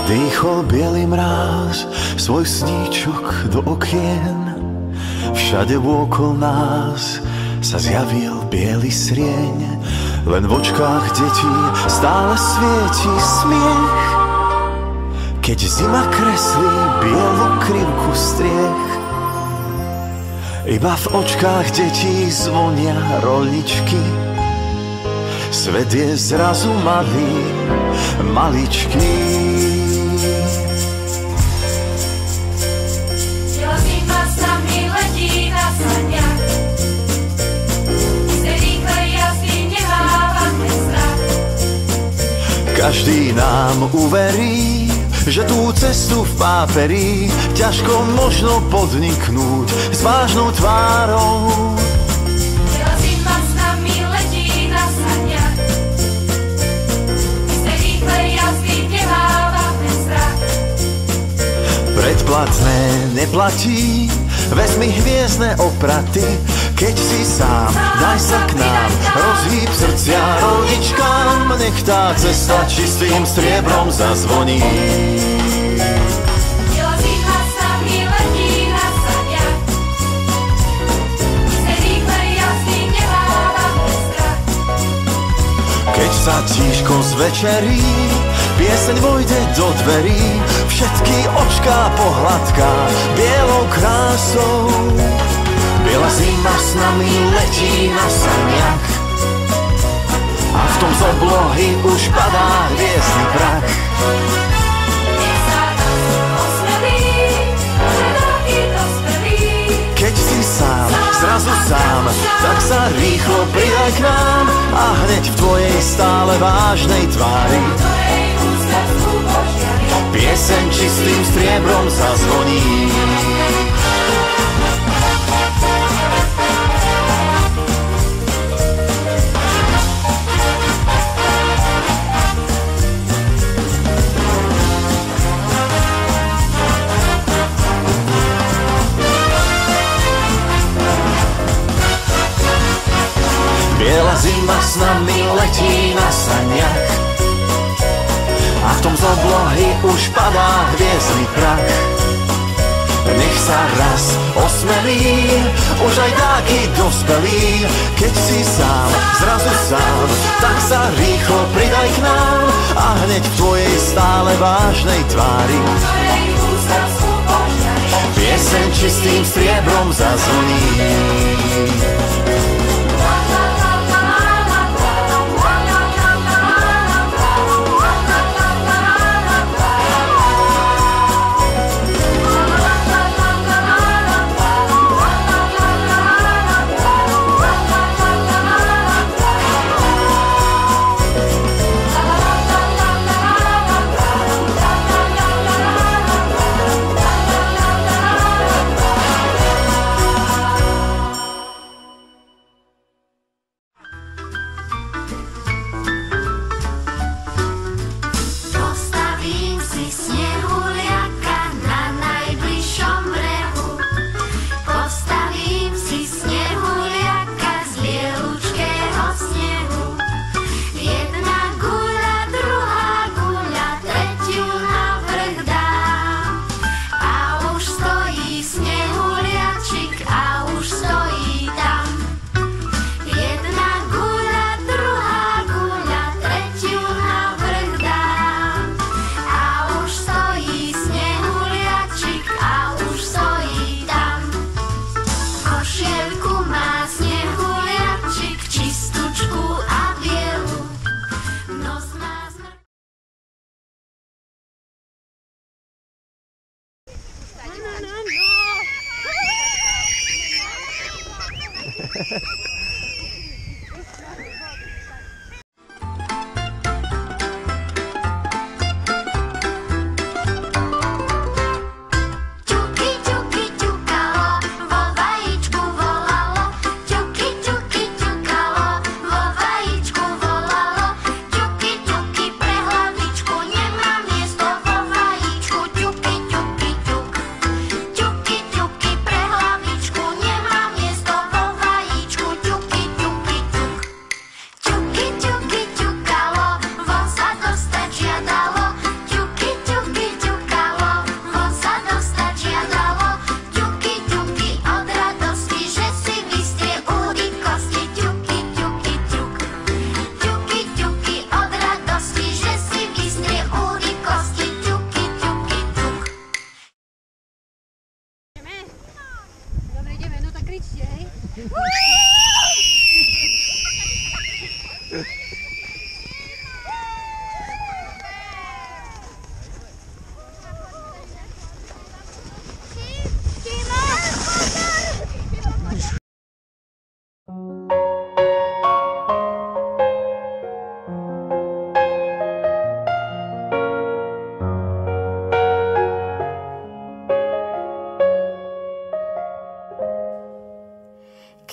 Dýchol biely mráz svoj sníčok do okien. Všade vôkol nás sa zjavil biely srieň. Len v očkách detí stále svieti smiech, keď zima kreslí bielu krivku striech. Iba v očkách detí zvonia roľničky. Svet je zrazu malý, maličký. Zima s nami letí na saniach. Z rýchlej jazdy nemávame strach. Každý nám uverí, že tú cestu v páperi ťažko možno podniknúť s vážnou tvárou. Zima s nami letí na saniach. Z rýchlej jazdy nemávame strach. Predplatné neplatí, vezmi hviezdne opraty. Keď si sám, daj sa k nám, rozhýb srdcia roľničkám. Nech tá cesta čistým striebrom zazvoní. Zima s nami letí na saniach. Z rýchlej jazdy nemávame strach. Keď sa tížko zvečerí, pieseň vojde do dverí. Všetky očká pohľadká bielou krásou. Biela zima s nami letí na saniach a v tom z oblohy už padá hviezdny prach. Nech sa nás osmelí, že taký dospelý. Keď si sám, zrazu sám, tak sa rýchlo pridaj k nám a hneď v tvojej stále vážnej tvári pieseň čistým striebrom zazvoní. Biela zima s nami letí na saniach a v tom z oblohy už padá hviezdny prach. Nech sa raz osmelí, už aj taký dospelý. Keď si sám, zrazu sám, tak sa rýchlo pridaj k nám a hneď v tvojej stále vážnej tvári pieseň čistým striebrom zazvoní. kričte, hej?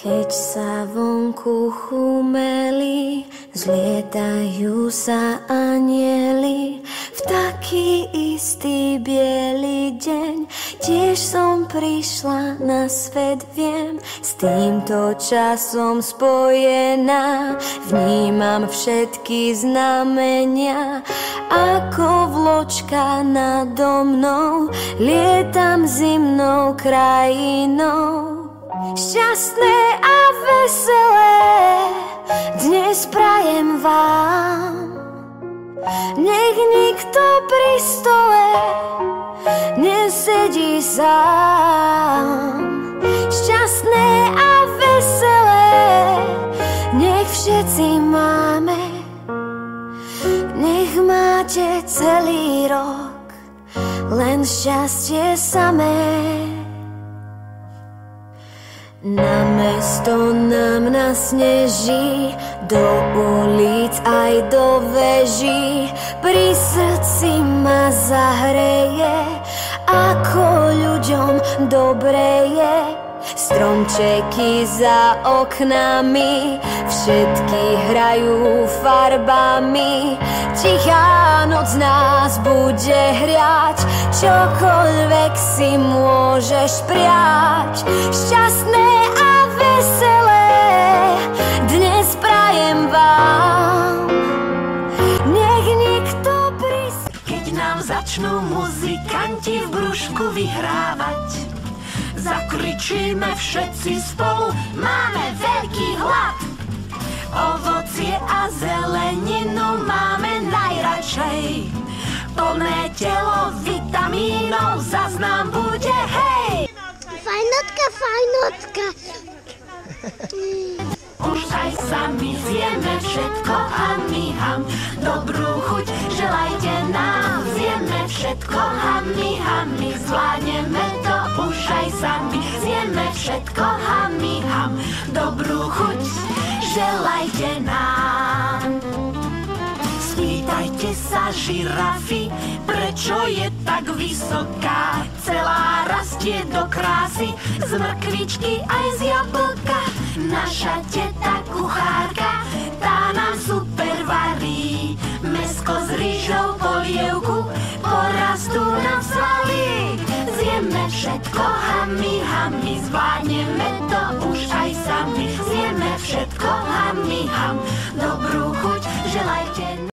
Keď sa vonku chumeli, zlietajú sa anjeli. V taký istý biely deň tiež som prišla na svet, viem. S týmto časom spojená vnímam všetky znamenia. Ako vločka nado mnou lietam zimnou krajinou. Šťastné a veselé dnes prajem vám. Nech nikto pri stole nesedí sám. Šťastné a veselé nech všetci máme. Nech máte celý rok len šťastie samé. Na mesto nám nasneží, do ulic aj do veží. Pri srdci ma zahreje, ako ľuďom dobre je. Stromčeky za oknami, všetky hrajú farbami. Tichá noc nás bude hriať, čokoľvek si môžeš prijať. Šťastné a veselé dnes prajem vám. Nech nikto Keď nám začnú muzikanti v brúšku vyhrávať, zakričíme všetci spolu, máme veľký hlad. Ovocie a zeleninu máme najradšej, plné telo vitamínov zas nám bude, hej! Fajnotka, fajnotka. Už aj sami zjeme všetko, hami ham. Dobrú chuť želajte nám, zjeme všetko, hami hami. Zvládneme to už aj sami, zjeme všetko, hami ham. Dobrú chuť želajte nám. Spýtajte sa žirafy, prečo je tak vysoká. Celá rastie do krásy, z mrkvičky aj z jablka. Naša teta kuchárka, tá nám super varí. Mäsko s rýžou, polievku, porastú nám svaly. Zjeme všetko, hami hami, zvládneme to už aj sami. Zjeme všetko, hami ham, dobrú chuť želajte nám.